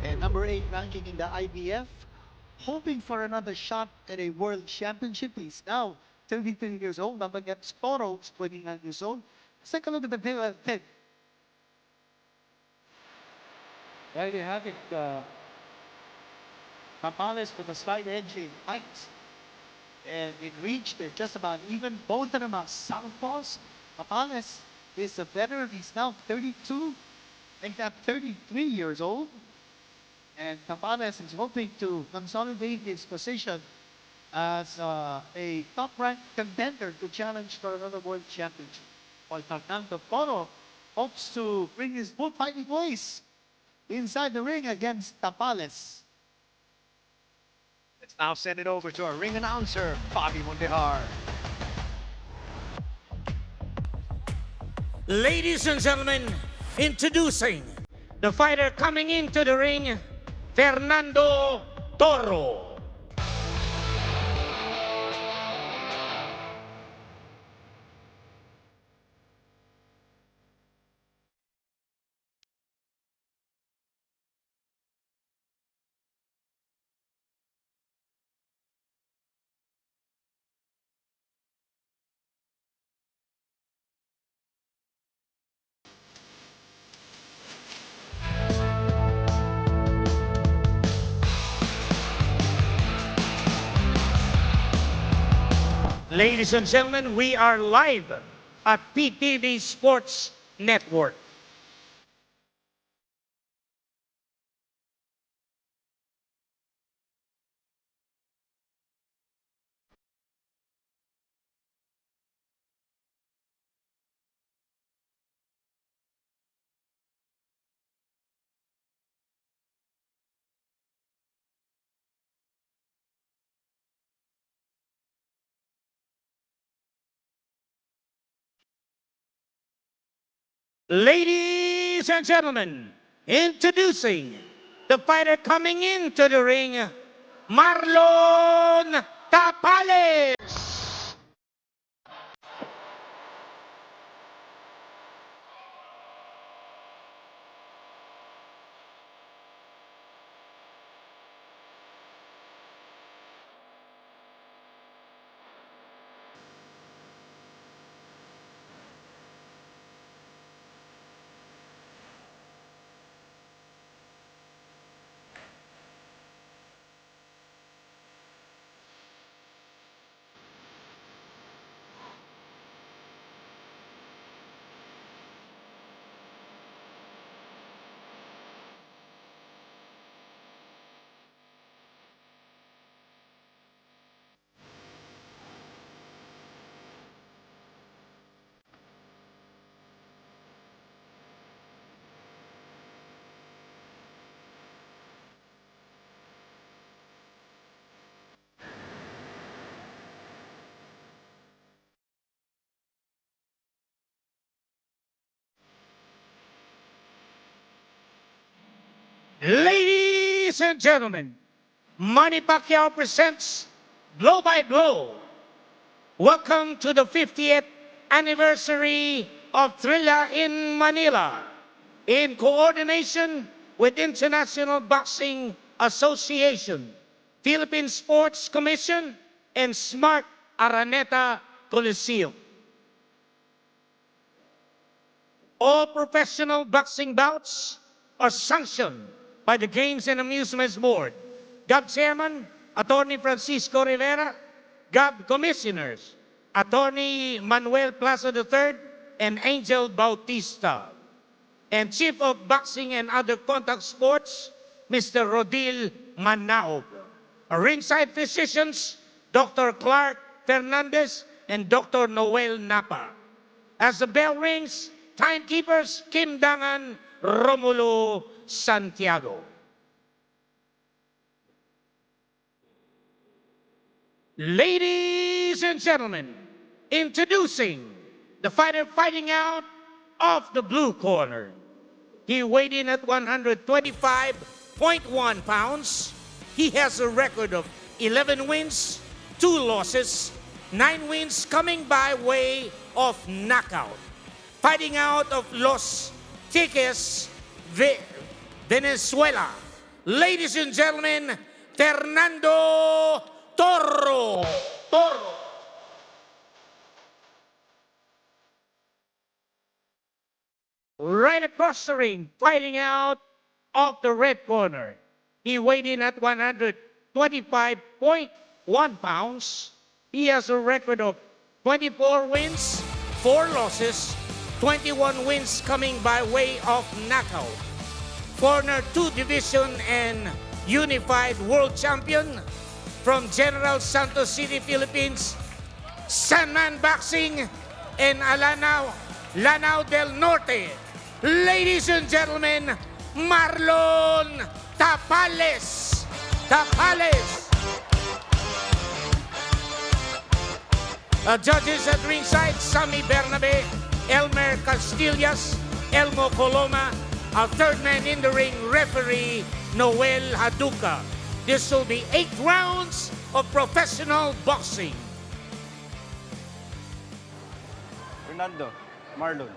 and number 8 ranking in the IBF, hoping for another shot at a world championship. He's now 33 years old. Up against Toro, 29 years old. Let's take a look at the video at 10. There you have it. Tapales with a slight edge in height. And in reach, they're just about even. Both of them are southpaws. Tapales is a veteran. He's now 32. I think that's 33 years old. And Tapales is hoping to consolidate his position as a top-ranked contender to challenge for another world championship. While Fernando Tora hopes to bring his bullfighting ways inside the ring against Tapales. Let's now send it over to our ring announcer, Bobby Mondejar. Ladies and gentlemen, introducing the fighter coming into the ring, Fernando Tora. Ladies and gentlemen, we are live at PTV Sports Network. Ladies and gentlemen, introducing the fighter coming into the ring, Marlon Tapales. Ladies and gentlemen, Manny Pacquiao presents Blow by Blow. Welcome to the 50th anniversary of Thrilla in Manila. In coordination with International Boxing Association, Philippine Sports Commission, and Smart Araneta Coliseum. All professional boxing bouts are sanctioned by the Games and Amusements Board, GAB Chairman, Attorney Francisco Rivera, GAB Commissioners, Attorney Manuel Plaza III, and Angel Bautista, and Chief of Boxing and Other Contact Sports, Mr. Rodil Manaob. Ringside physicians, Dr. Clark Fernandez and Dr. Noel Napa. As the bell rings, timekeepers Kim Dangan, Romulo Santiago. Ladies and gentlemen, introducing the fighter fighting out of the blue corner. He weighed in at 125.1 pounds. He has a record of 11 wins, 2 losses, 9 wins coming by way of knockout. Fighting out of Los Teques, Venezuela. Ladies and gentlemen, Fernando Tora. Right across the ring, fighting out of the red corner. He weighed in at 125.1 pounds. He has a record of 24 wins, 4 losses, 21 wins coming by way of knockout. Former 2 division and unified world champion from General Santos City, Philippines, Sandman Boxing, and Lanao del Norte. Ladies and gentlemen, Marlon Tapales. Judges at ringside, Sammy Bernabe, Elmer Castillas, Elmo Coloma. Our third man in the ring, referee Noel Haduka. This will be 8 rounds of professional boxing. Fernando, Marlon.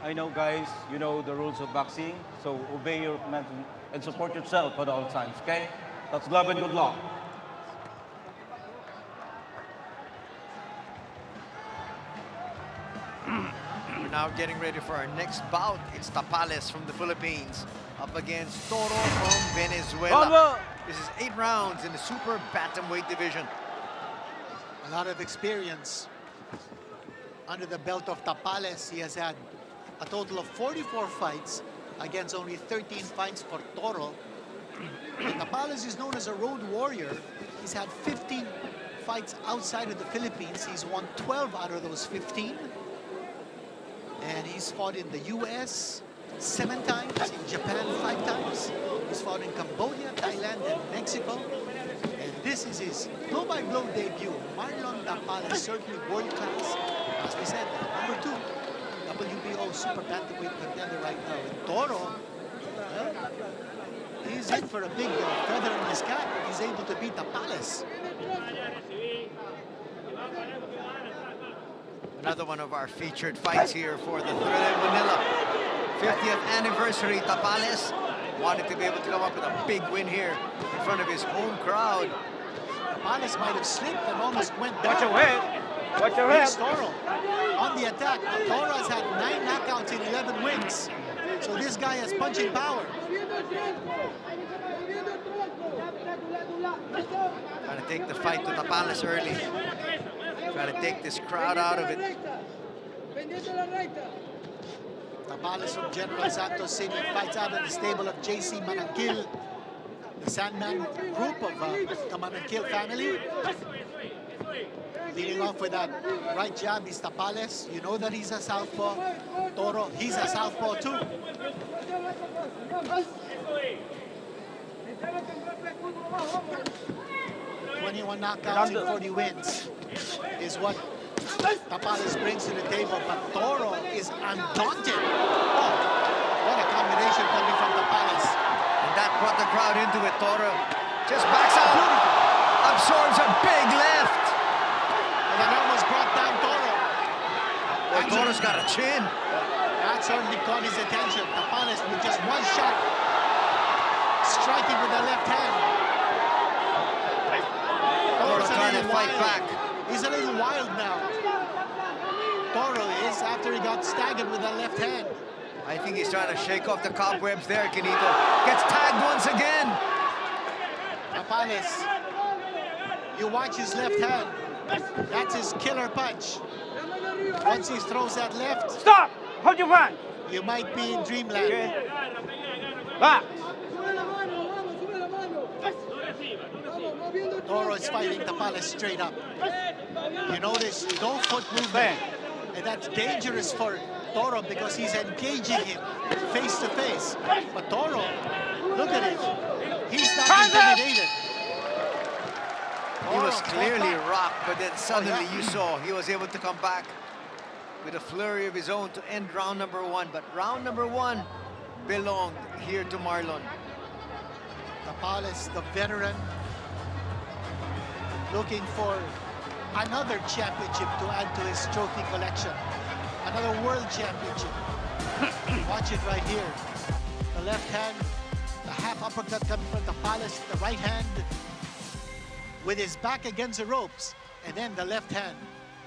I know, guys, you know the rules of boxing, so obey your commands and support yourself at all times, okay? That's love and good luck. We're now getting ready for our next bout. It's Tapales from the Philippines up against Toro from Venezuela. This is 8 rounds in the super bantamweight division. A lot of experience under the belt of Tapales. He has had a total of 44 fights against only 13 fights for Toro. And Tapales is known as a road warrior. He's had 15 fights outside of the Philippines. He's won 12 out of those 15. And he's fought in the US 7 times, in Japan 5 times. He's fought in Cambodia, Thailand, and Mexico. And this is his blow-by-blow debut. Marlon Tapales, certainly world class. As we said, number 2 WBO super bantamweight contender right now. And Toro, well, he's in for a big feather in his cap if he's able to beat Tapales. Another one of our featured fights here for the Thrilla in Manila. 50th anniversary. Tapales wanted to be able to come up with a big win here in front of his home crowd. Tapales might have slipped and almost went down. Watch your head. Watch your head. Here's Toro on the attack. Toro has had 9 knockouts in 11 wins. So this guy has punching power. Trying to take the fight to Tapales early. Trying to take this crowd out of it. Tapales from General Santos City fights out of the stable of J.C. Manangkil, the Sandman group of the Manangkil family. Leading off with that right jab is Tapales. You know that he's a southpaw. Toro, he's a southpaw too. 21 knockouts and 40 wins is what Tapales brings to the table, but Toro is undaunted. Oh, what a combination coming from Tapales. And that brought the crowd into it. Toro just backs out. Absorbs a big left. And that almost brought down Toro. Well, Toro's got a chin. That certainly caught his attention. Tapales with just one shot, striking with the left hand. Toro trying to fight back. He's a little wild now. Toro is, after he got staggered with the left hand. I think he's trying to shake off the cobwebs there, Canito. Gets tagged once again. Tapales, you watch his left hand. That's his killer punch. Once he throws that left, Stop! Hold your hand. you might be in dreamland. Okay. Back. Toro is fighting Tapales straight up. You notice no foot movement. And that's dangerous for Toro because he's engaging him face to face. But Toro, look at it. He's not intimidated. He was Toro, clearly fought back. rocked, but then suddenly you saw he was able to come back with a flurry of his own to end round number 1. But round number 1 belonged here to Marlon. Tapales, the veteran, looking for another championship to add to his trophy collection. Another world championship. Watch it right here. The left hand, the half Uppercut coming from Tapales, the right hand with his back against the ropes. And then the left hand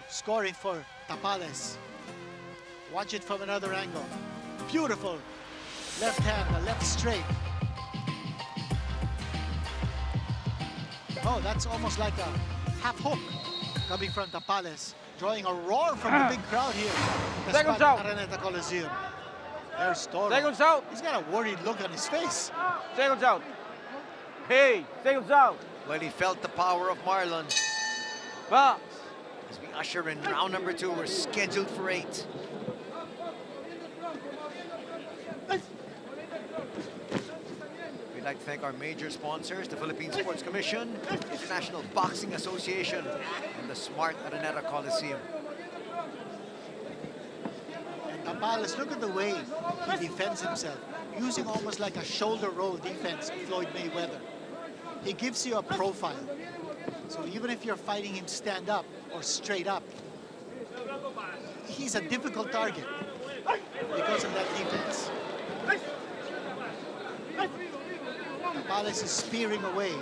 scoring for Tapales. Watch it from another angle. Beautiful left hand, the left straight. Oh, that's almost like a half hook coming from Tapales, drawing a roar from the big crowd here at the Seconds spot out. Araneta Coliseum. There's Tora. Seconds out. He's got a worried look on his face. Seconds out. Hey, seconds out. Well, he felt the power of Marlon. Box. As we usher in round number 2, we're scheduled for 8. We'd like to thank our major sponsors, the Philippine Sports Commission, International Boxing Association, and the Smart Araneta Coliseum. And Tapales, look at the way he defends himself, using almost like a shoulder roll defense of Floyd Mayweather. He gives you a profile. So even if you're fighting him stand up or straight up, he's a difficult target because of that defense. Tapales is spearing away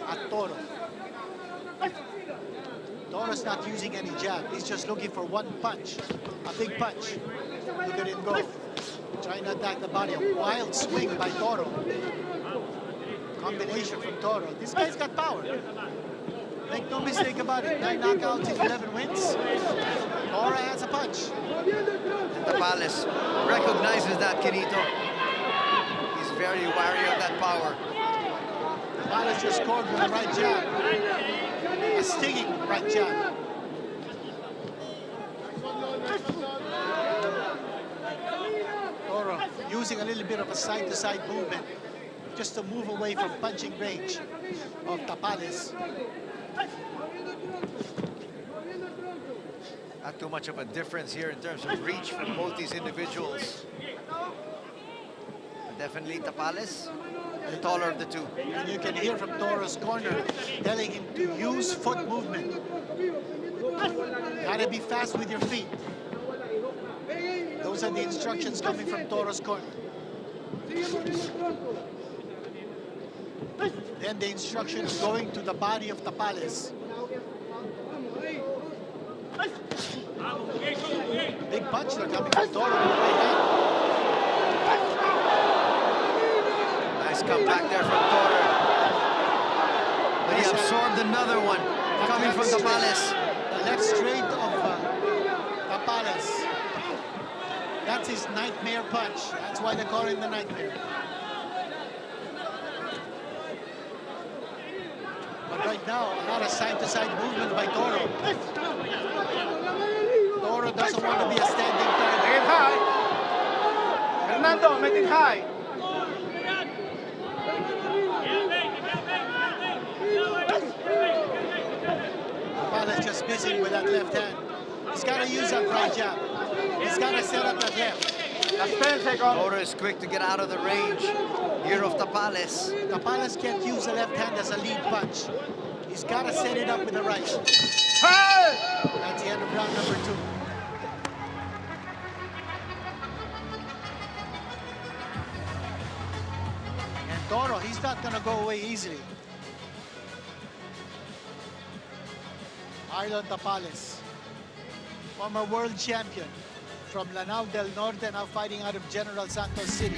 at Toro. Toro's not using any jab. He's just looking for one punch, a big punch. Look at him go. Trying to attack the body. A wild swing by Toro. Combination from Toro. This guy's got power. Make no mistake about it. 9 knockouts in 11 wins. Tora has a punch. And Tapales recognizes that, Quinito. He's very wary of that power. Tapales just scored with a right jab. A stinging right jab. Toro using a little bit of a side-to-side movement just to move away from punching range of Tapales. Not too much of a difference here in terms of reach from both these individuals. But definitely Tapales, the taller of the two. And you can hear from Toro's corner telling him to use foot movement. Gotta be fast with your feet. Those are the instructions coming from Toro's corner. Then the instructions going to the body of Tapales. Big punch they're coming from Tora with the right hand. Nice comeback there from Tora. But he absorbed another one coming from Tapales. The left straight of Tapales. That's his nightmare punch. That's why they call him the nightmare. But right now, a lot of side-to-side movement by Toro. Toro doesn't want to be a standing target. Make it high. Fernando, make it high. Tapales just missing with that left hand. He's got to use that right jab. He's got to set up that left. That's 10 seconds. Tora is quick to get out of the range here of Tapales. Tapales can't use the left hand as a lead punch. He's got to set it up with the right. Hey! That's the end of round number 2. And Toro, he's not going to go away easily. Marlon Tapales, former world champion from Lanao del Norte, now fighting out of General Santos City.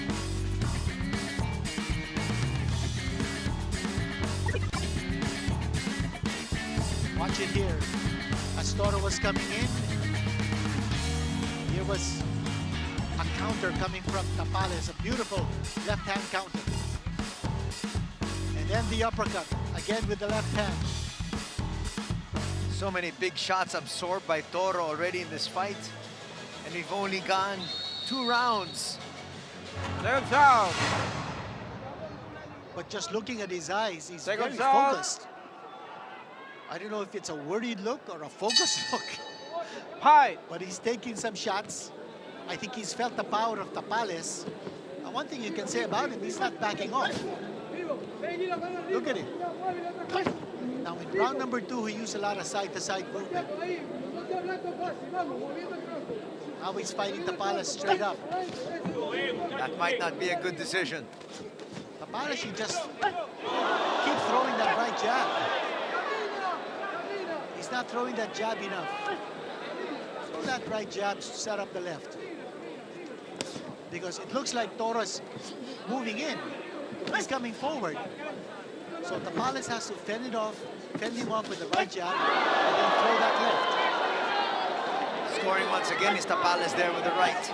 Watch it here. As Toro was coming in, here was a counter coming from Tapales, a beautiful left-hand counter. And then the uppercut, again with the left hand. So many big shots absorbed by Tora already in this fight. And we've only gone 2 rounds. Seconds out. But just looking at his eyes, he's Seconds very out. focused. I don't know if it's a worried look or a focused look, High. but he's taking some shots. I think he's felt the power of Tapales. And one thing you can say about him, he's not backing off. Look at him. Now in round number 2, he used a lot of side-to-side movement. Now he's fighting Tapales straight up. That might not be a good decision. Tapales should just keep throwing that right jab. He's not throwing that jab enough. Throw that right jab to set up the left. Because it looks like Tora's moving in. He's coming forward. So Tapales has to fend him off with the right jab and then throw that left. Scoring once again is Tapales there with the right.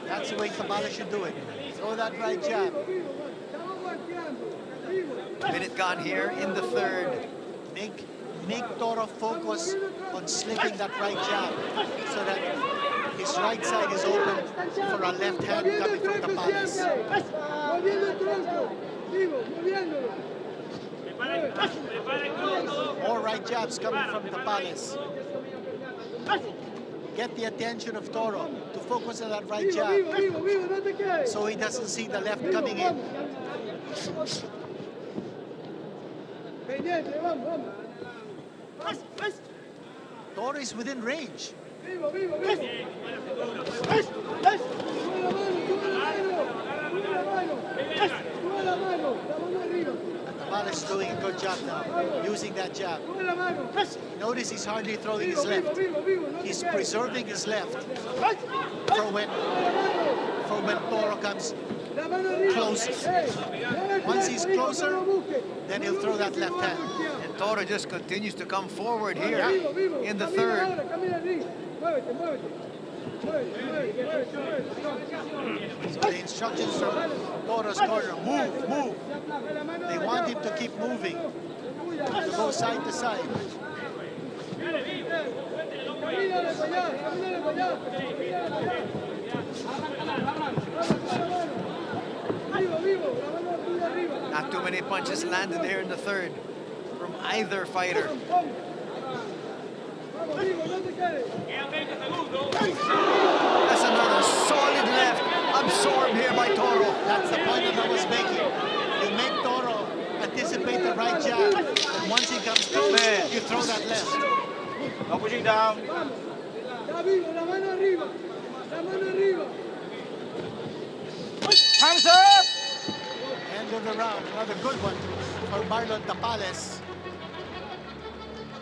That's the way Tapales should do it. Throw that right jab. Minute gone here in the third. Make Tora focus on slipping that right jab so that his right side is open for a left hand coming from Tapales. More right jabs coming from Tapales. Get the attention of Toro to focus on that right jab so he doesn't see the left coming in. Tora is within range. Tapales doing a good job now, using that jab. Notice he's hardly throwing his left. He's preserving his left for when Toro comes closer. Once he's closer, then he'll throw that left hand. And Tora just continues to come forward here in the third. So the instructions from Tora's corner, move, move. They want him to keep moving, to go side to side. Not too many punches landed here in the third from either fighter. That's another solid left, absorbed here by Toro. That's the point that I was making. You make Toro anticipate the right jab, and once he comes close, you throw that left. No pushing down. Hands up! End of the round. Another good one for Marlon Tapales.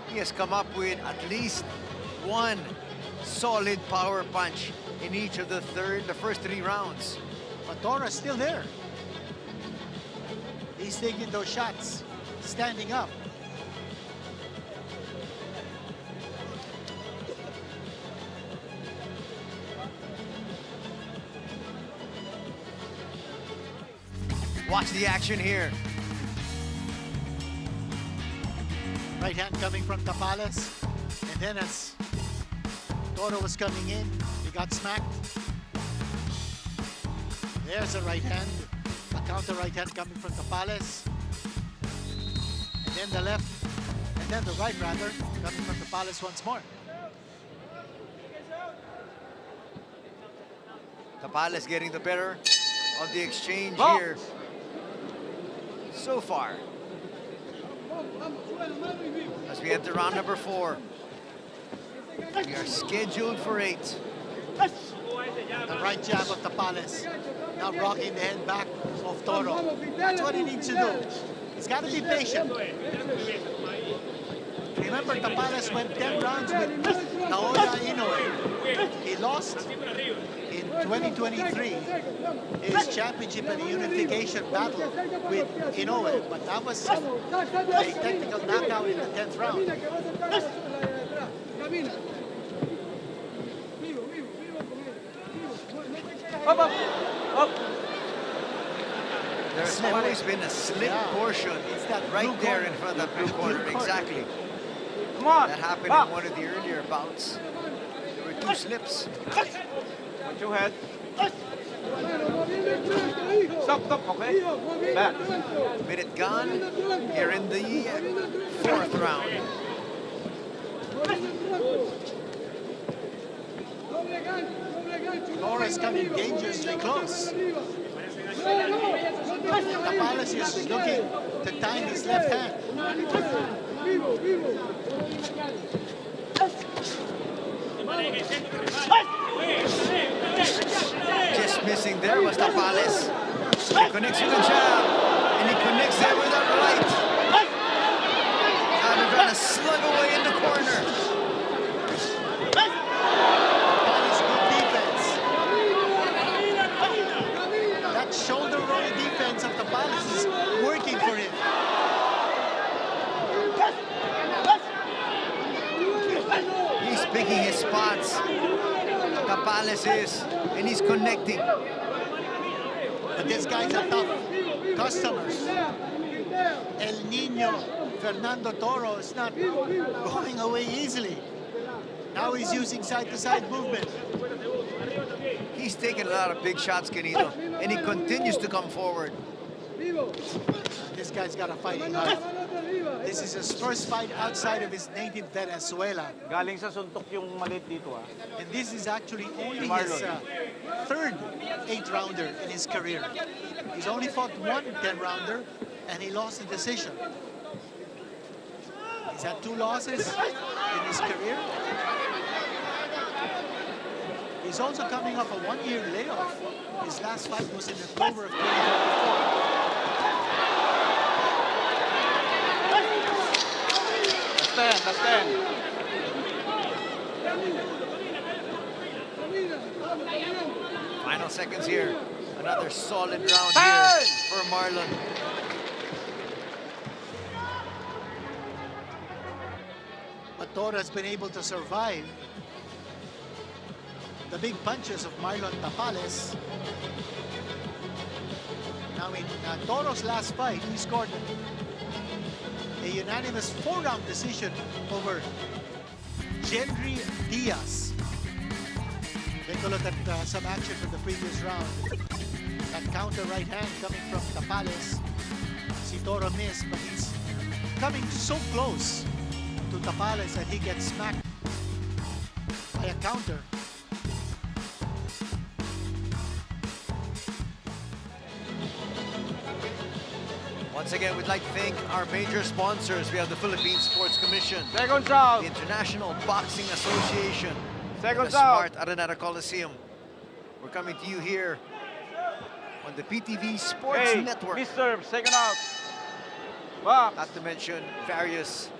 He has come up with at least one solid power punch in each of the first three rounds. But Tora's still there. He's taking those shots, standing up. Watch the action here. Right hand coming from Tapales. And then as Tora was coming in, he got smacked. There's a right hand. A counter right hand coming from Tapales. And then the left, and then the right rather, coming from Tapales once more. Tapales getting the better of the exchange here so far. As we enter round number 4. We are scheduled for 8. The right jab of Tapales. Now rocking the head back of Toro. That's what he needs to do. He's got to be patient. Remember, Tapales went 10 rounds with Naoya Inoue. He lost in 2023 his championship and unification battle with Inoue, but that was a technical knockout in the 10th round. There's always been a slip portion right there in front of the blue corner. Exactly. Come on. That happened in one of the earlier bouts. There were 2 slips. Watch your head. Stop, okay? Back. Minute gone here in the 4th round. Tora's coming dangerously close. Tapales is looking to time his left hand. Just missing there was Tapales. He connects with the jab, and he connects there with that right. Now they're trying to slug away in the corner. Tapales good defense. That shoulder rolling defense of Tapales is working for him. He's picking his spots. Tapales is, and he's connecting. But these guys are tough customers. El Nino, Fernando Tora is not going away easily. Now he's using side-to-side movement. He's taking a lot of big shots, Canito, and he continues to come forward. This guy's got a fighting heart. This is his first fight outside of his native Venezuela. Galing sa suntok yung malit dito And this is actually only his third 8-rounder in his career. He's only fought one 10-rounder, and he lost the decision. He's had 2 losses in his career. He's also coming off a 1-year layoff. His last fight was in October of 2024. That's 10. Final seconds here. Another solid round here for Marlon. But Tora's been able to survive the big punches of Marlon Tapales. Now in Tora's last fight, he scored a unanimous 4-round decision over Gendry Diaz. Take a look at some action from the previous round. That counter right hand coming from Tapales. Si Tora missed, but he's coming so close to Tapales that he gets smacked by a counter. Once again, we'd like to thank our major sponsors. We have the Philippine Sports Commission, Second out. the International Boxing Association, Second the out. Smart Araneta Coliseum. We're coming to you here on the PTV Sports Network. Mr. Second out. Wow. Not to mention various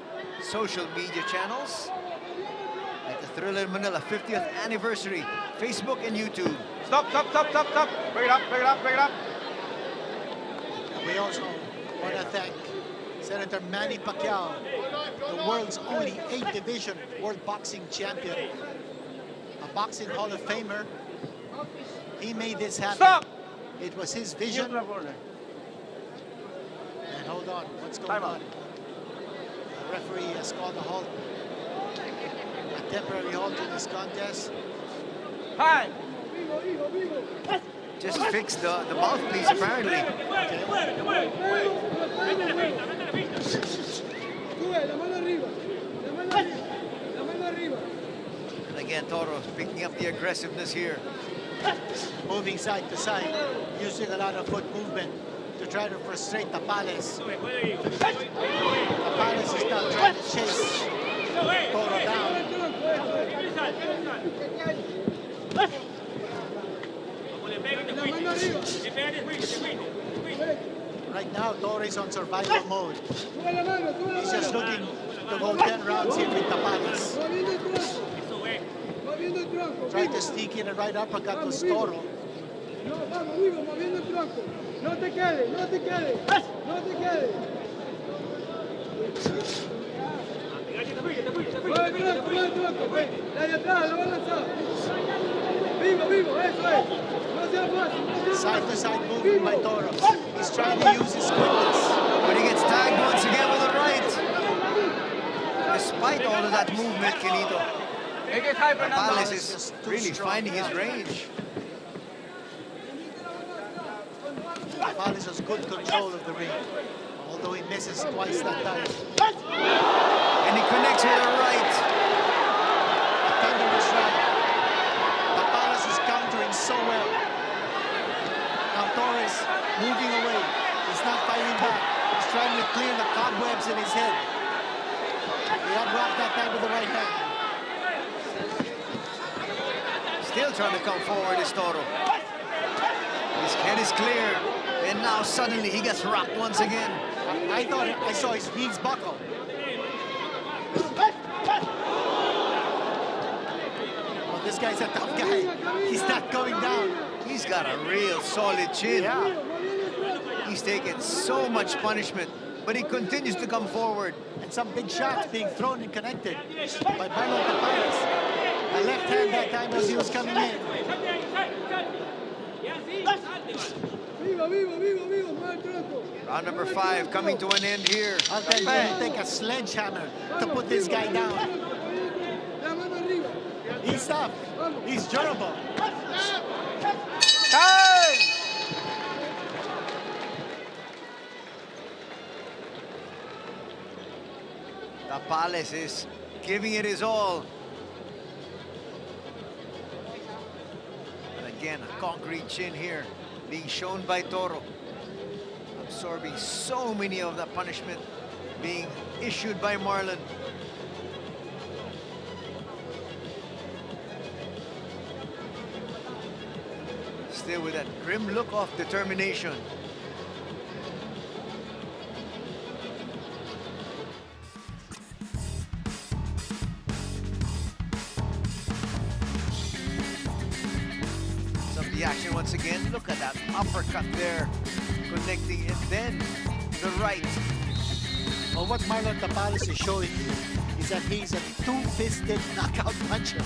social media channels like the Thrilla in Manila 50th anniversary, Facebook and YouTube. Stop. Break it up. We also want to thank Senator Manny Pacquiao, the world's only 8-division world boxing champion, a boxing Hall of Famer. He made this happen. Stop. It was his vision. And hold on, what's going on? The referee has called a halt, a temporary halt to this contest. Hi. Just fixed the mouthpiece, apparently. And again, Toro picking up the aggressiveness here. Moving side to side, using a lot of foot movement to try to frustrate Tapales. Tapales is now trying to chase Toro down. Right now, Torres on survival mode. He's just looking to go 10 rounds here with Tapales. Try to sneak in a right uppercut to Toro. Side-to-side movement by Toro. He's trying to use his quickness. But he gets tagged once again with a right. Despite all of that movement, Kenito, Tapales is really finding his range. Tapales has good control of the ring, although he misses twice that time. And he connects with a right. A thunderous right. Tapales is countering so well. Now Torres moving away. He's not fighting back. He's trying to clear the cobwebs in his head. Still trying to come forward is Toro. His head is clear. And now suddenly he gets rocked once again. I thought I saw his knees buckle. Well, this guy's a tough guy. He's not going down. He's got a real solid chin. Yeah. He's taken so much punishment, but he continues to come forward. And some big shots being thrown and connected by Marlon Tapales. A left hand that time as he was coming in. Round number 5 coming to an end here. I'll tell you, it'll take a sledgehammer to put this guy down. He's tough. He's durable. Tapales is giving it his all. And again, a concrete chin here being shown by Toro. Absorbing so many of the punishment being issued by Marlon. Still with that grim look of determination. The action once again. Look at that uppercut there, connecting, and then the right. Well, what Marlon Tapales is showing you is that he's a two-fisted knockout puncher.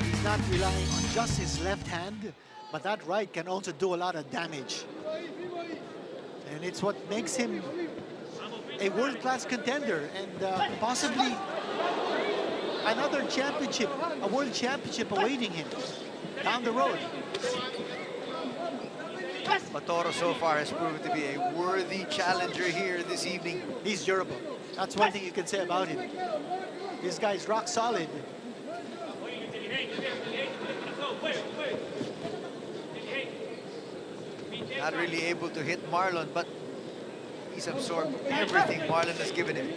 He's not relying on just his left hand, but that right can also do a lot of damage. And it's what makes him a world-class contender and possibly another championship, a world championship awaiting him down the road. But Toro so far has proven to be a worthy challenger here this evening. He's durable. That's one thing you can say about him. This guy's rock solid. Not really able to hit Marlon, but he's absorbed everything Marlon has given him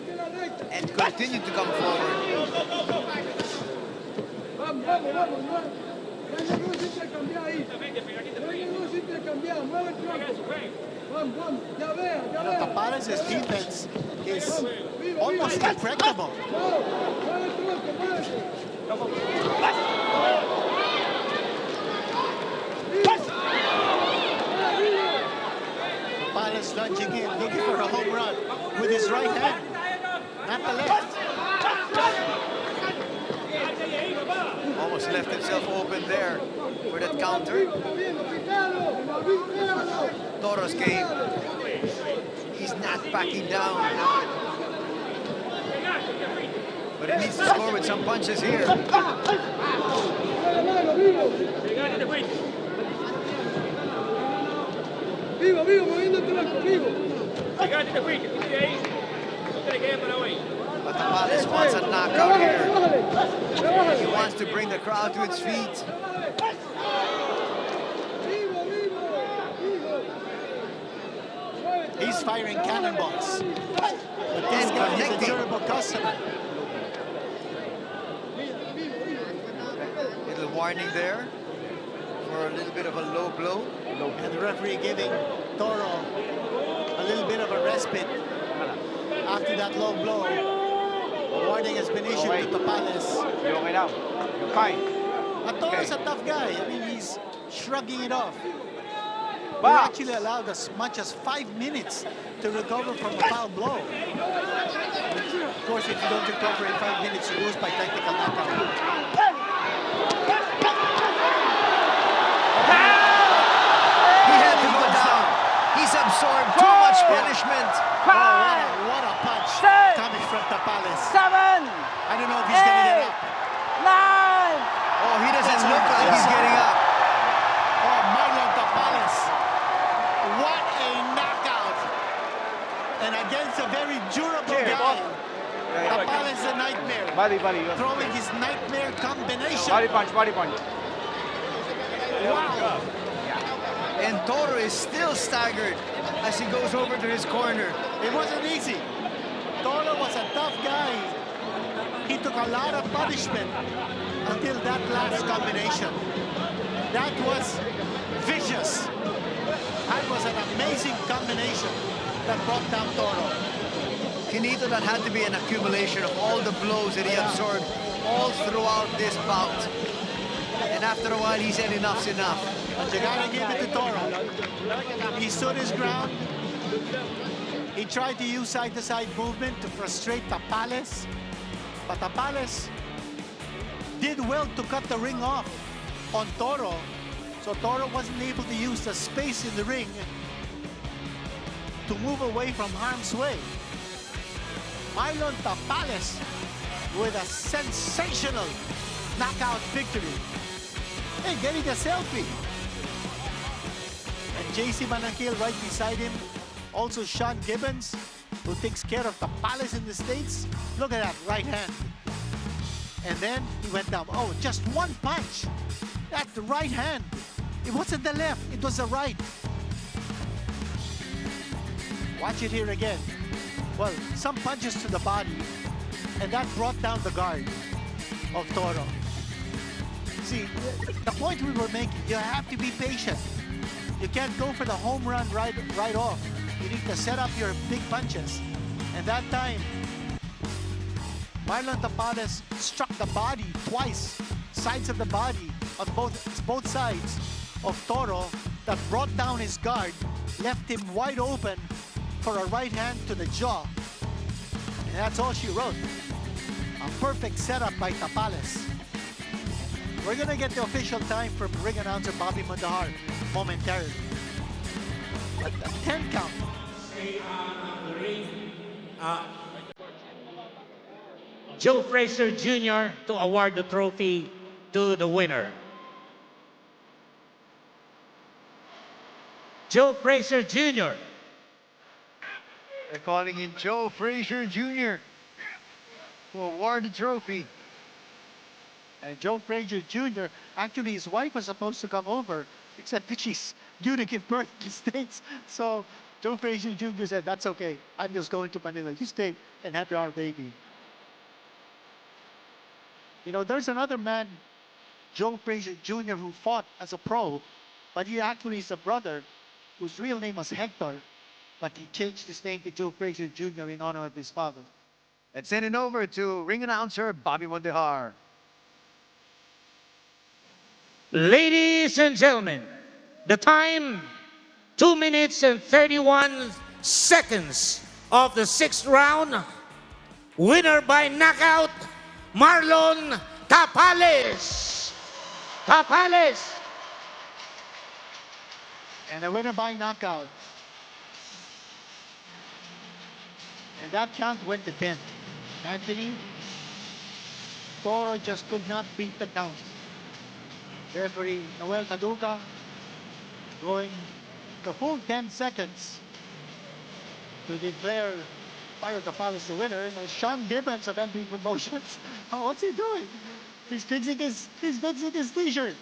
and continued to come forward. Tapales' defense is almost impregnable. Tapales lunging in, looking for a home run with his right hand, not the left. Almost left himself open there for that counter. Toro's game. He's not backing down. But he needs to score with some punches here. But Tapales wants a knockout here. He wants to bring the crowd to its feet. He's firing cannonballs. But this guy is a durable customer. Little warning there for a little bit of a low blow. And the referee giving Toro a little bit of a respite after that low blow. A warning has been issued to Tapales. You're fine. But Toro's a tough guy. I mean, he's shrugging it off. We're actually allowed as much as 5 minutes to recover from a foul blow. Of course, if you don't recover in 5 minutes, you lose by technical knockout. He had to go down. He's absorbed too much punishment. Oh, what a punch coming from Tapales. I don't know if he's going to get up. Oh, he doesn't look like he's getting up. Oh, Marlon Tapales. What a knockout. And against a very durable guy. Tapales is a nightmare. Body. Throwing his nightmare combination. Body punch. Wow. And Toro is still staggered as he goes over to his corner. It wasn't easy. Toro was a tough guy. he took a lot of punishment until that last combination. That was vicious. That was an amazing combination that brought down Toro. Quinito, that had to be an accumulation of all the blows that he absorbed all throughout this bout. And after a while, he said enough's enough. But you gotta give it to Toro. He stood his ground. He tried to use side-to-side movement to frustrate Tapales. But Tapales did well to cut the ring off on Toro. So Toro wasn't able to use the space in the ring to move away from harm's way. Marlon Tapales with a sensational knockout victory. Hey, getting a selfie. And JC Manakil right beside him. Also Sean Gibbons, who takes care of Tapales in the States. Look at that right hand. And then he went down. Oh, just one punch. That's the right hand. It wasn't the left, it was the right. Watch it here again. Well, some punches to the body, and that brought down the guard of Toro. See, the point we were making, you have to be patient. You can't go for the home run right off. You need to set up your big punches. And that time, Marlon Tapales struck the body twice, sides of the body, on both sides of Toro, that brought down his guard, left him wide open for a right hand to the jaw. And that's all she wrote. A perfect setup by Tapales. We're gonna get the official time from ring announcer Bobby Mandahar momentarily. But the 10 count. Joe Frazier Jr. to award the trophy to the winner. Joe Frazier Jr. They're calling in Joe Frazier Jr. to award the trophy. And Joe Frazier Jr., actually his wife was supposed to come over, except that she's due to give birth in the States. So Joe Frazier Jr. said, that's okay. I'm just going to Manila. You stay and have our baby. You know, there's another man, Joe Frazier Jr., who fought as a pro, but he actually is a brother whose real name was Hector, but he changed his name to Joe Frazier Jr. in honor of his father. And send it over to ring announcer Bobby Mandahar. Ladies and gentlemen, the time, 2 minutes and 31 seconds of the 6th round. Winner by knockout, Marlon Tapales. Tapales. And the winner by knockout. And that count went to 10. Anthony, Toro just could not beat the count. Referee Noel Taduca going the full 10 seconds to declare Mario Tapales the winner. And Sean Gibbons of MP Promotions, oh, what's he doing? He's fixing his t-shirt.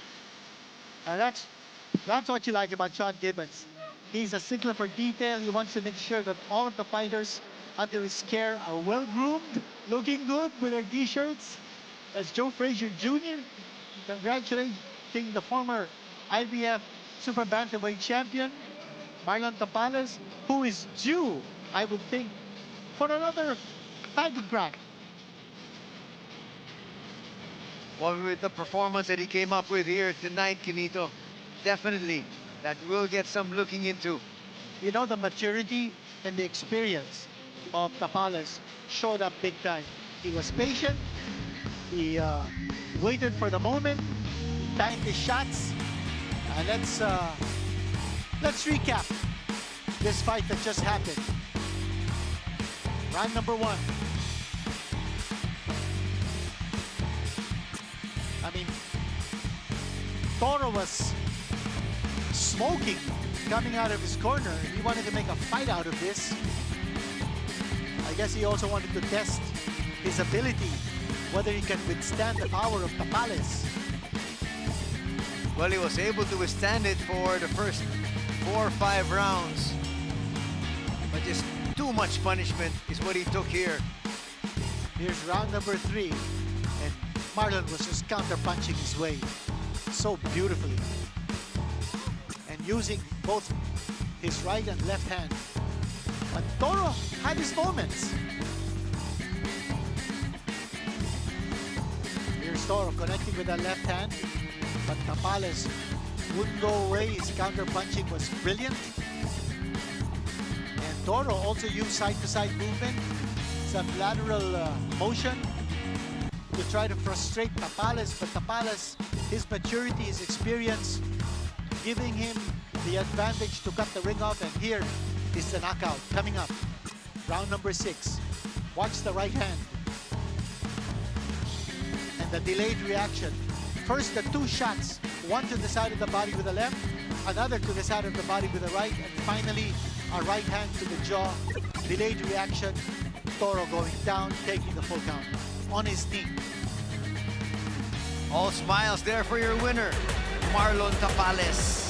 And that's what you like about Sean Gibbons. He's a stickler for detail. He wants to make sure that all of the fighters under his care are well groomed, looking good with their t-shirts. That's Joe Frazier Jr. Congratulating the former IBF Super Bantamweight champion, Marlon Tapales, who is due, I would think, for another title crack. Well, with the performance that he came up with here tonight, Quinito, definitely that will get some looking into. You know, the maturity and the experience of Tapales showed up big time. He was patient. He waited for the moment. He timed his shots. And let's recap this fight that just happened. Round number 1. I mean, Toro was smoking coming out of his corner. He wanted to make a fight out of this. I guess he also wanted to test his ability, whether he can withstand the power of Tapales. Well, he was able to withstand it for the first 4 or 5 rounds. But just too much punishment is what he took here. Here's round number 3. And Marlon was just counter-punching his way so beautifully. And using both his right and left hand. But Toro had his moments. Here's Toro connecting with the left hand. But Tapales wouldn't go away. His counter-punching was brilliant. And Toro also used side-to-side movement, some lateral motion to try to frustrate Tapales. But Tapales, his maturity, his experience, giving him the advantage to cut the ring off. And here is the knockout coming up. Round number 6. Watch the right hand. And the delayed reaction. First, the 2 shots. One to the side of the body with the left, another to the side of the body with the right, and finally, a right hand to the jaw. Delayed reaction. Toro going down, taking the full count on his knee. All smiles there for your winner, Marlon Tapales.